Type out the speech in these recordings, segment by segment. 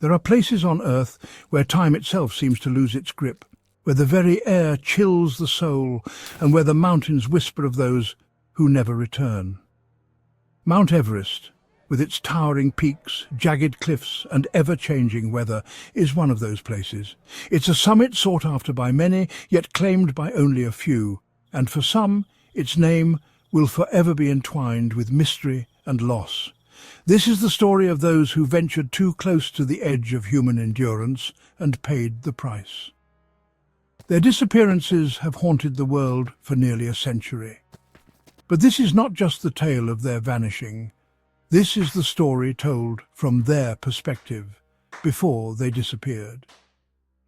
There are places on Earth where time itself seems to lose its grip, where the very air chills the soul, and where the mountains whisper of those who never return. Mount Everest, with its towering peaks, jagged cliffs, and ever-changing weather, is one of those places. It's a summit sought after by many, yet claimed by only a few, and for some, its name will forever be entwined with mystery and loss. This is the story of those who ventured too close to the edge of human endurance and paid the price. Their disappearances have haunted the world for nearly a century. But this is not just the tale of their vanishing. This is the story told from their perspective, before they disappeared.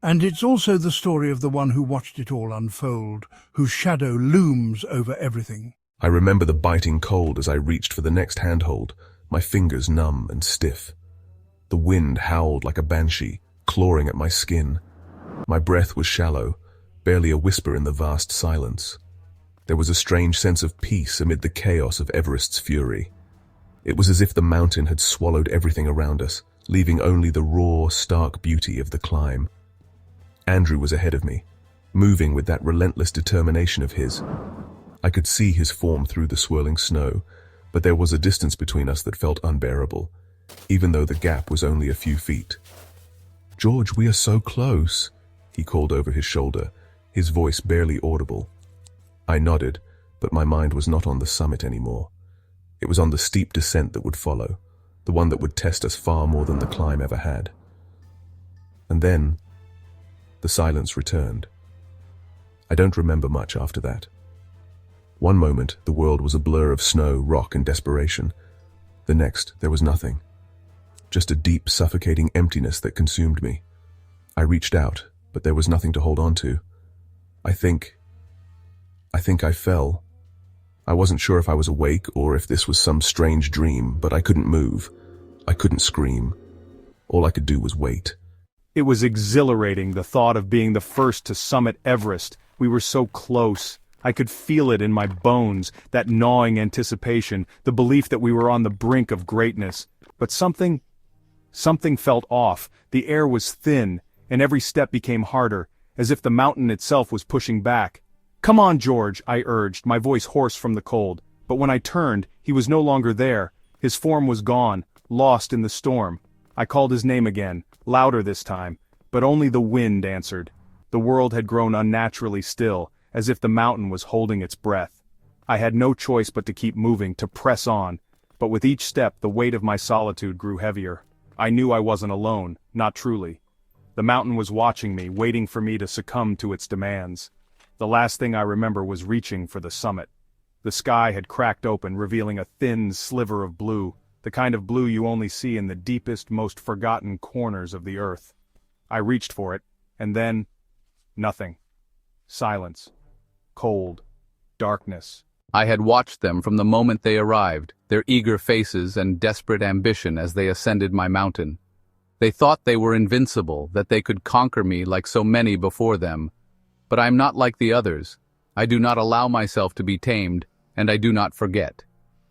And it's also the story of the one who watched it all unfold, whose shadow looms over everything. I remember the biting cold as I reached for the next handhold, my fingers numb and stiff. The wind howled like a banshee, clawing at my skin. My breath was shallow, barely a whisper in the vast silence. There was a strange sense of peace amid the chaos of Everest's fury. It was as if the mountain had swallowed everything around us, leaving only the raw, stark beauty of the climb. Andrew was ahead of me, moving with that relentless determination of his. I could see his form through the swirling snow, but there was a distance between us that felt unbearable, even though the gap was only a few feet. "George, we are so close," he called over his shoulder, his voice barely audible. I nodded, but my mind was not on the summit anymore. It was on the steep descent that would follow, the one that would test us far more than the climb ever had. And then, the silence returned. I don't remember much after that. One moment, the world was a blur of snow, rock, and desperation. The next, there was nothing. Just a deep, suffocating emptiness that consumed me. I reached out, but there was nothing to hold on to. I think I fell. I wasn't sure if I was awake or if this was some strange dream, but I couldn't move. I couldn't scream. All I could do was wait. It was exhilarating, the thought of being the first to summit Everest. We were so close. I could feel it in my bones, that gnawing anticipation, the belief that we were on the brink of greatness. But something felt off. The air was thin, and every step became harder, as if the mountain itself was pushing back. "Come on, George," I urged, my voice hoarse from the cold. But when I turned, he was no longer there. His form was gone, lost in the storm. I called his name again, louder this time, but only the wind answered. The world had grown unnaturally still, as if the mountain was holding its breath. I had no choice but to keep moving, to press on, but with each step the weight of my solitude grew heavier. I knew I wasn't alone, not truly. The mountain was watching me, waiting for me to succumb to its demands. The last thing I remember was reaching for the summit. The sky had cracked open, revealing a thin sliver of blue, the kind of blue you only see in the deepest, most forgotten corners of the earth. I reached for it, and then, nothing. Silence. Cold. Darkness. I had watched them from the moment they arrived, their eager faces and desperate ambition as they ascended my mountain. They thought they were invincible, that they could conquer me like so many before them. But I am not like the others. I do not allow myself to be tamed, and I do not forget.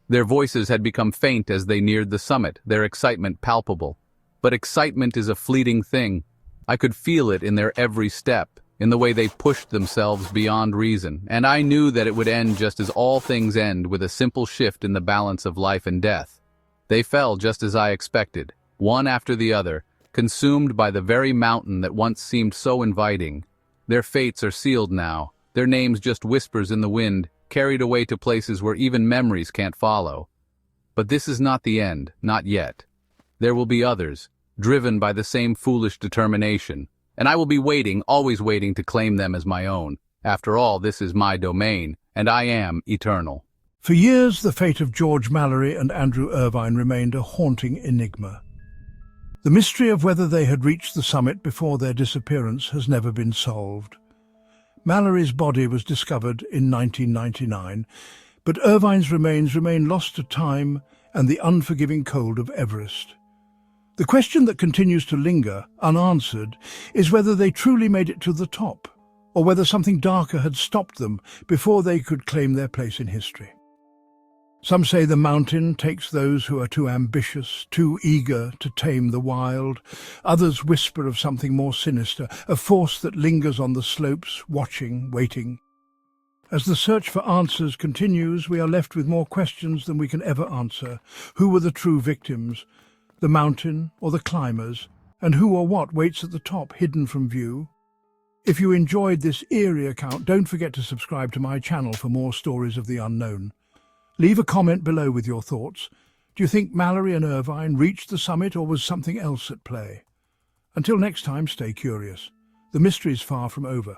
Their voices had become faint as they neared the summit, their excitement palpable. But excitement is a fleeting thing. I could feel it in their every step, in the way they pushed themselves beyond reason, and I knew that it would end just as all things end, with a simple shift in the balance of life and death. They fell just as I expected, one after the other, consumed by the very mountain that once seemed so inviting. Their fates are sealed now, their names just whispers in the wind, carried away to places where even memories can't follow. But this is not the end, not yet. There will be others, driven by the same foolish determination, and I will be waiting, always waiting to claim them as my own. After all, this is my domain, and I am eternal. For years, the fate of George Mallory and Andrew Irvine remained a haunting enigma. The mystery of whether they had reached the summit before their disappearance has never been solved. Mallory's body was discovered in 1999, but Irvine's remains remain lost to time and the unforgiving cold of Everest. The question that continues to linger, unanswered, is whether they truly made it to the top, or whether something darker had stopped them before they could claim their place in history. Some say the mountain takes those who are too ambitious, too eager to tame the wild. Others whisper of something more sinister, a force that lingers on the slopes, watching, waiting. As the search for answers continues, we are left with more questions than we can ever answer. Who were the true victims? The mountain or the climbers? And who or what waits at the top, hidden from view? If you enjoyed this eerie account, don't forget to subscribe to my channel for more stories of the unknown. Leave a comment below with your thoughts. Do you think Mallory and Irvine reached the summit, or was something else at play? Until next time, stay curious. The mystery is far from over.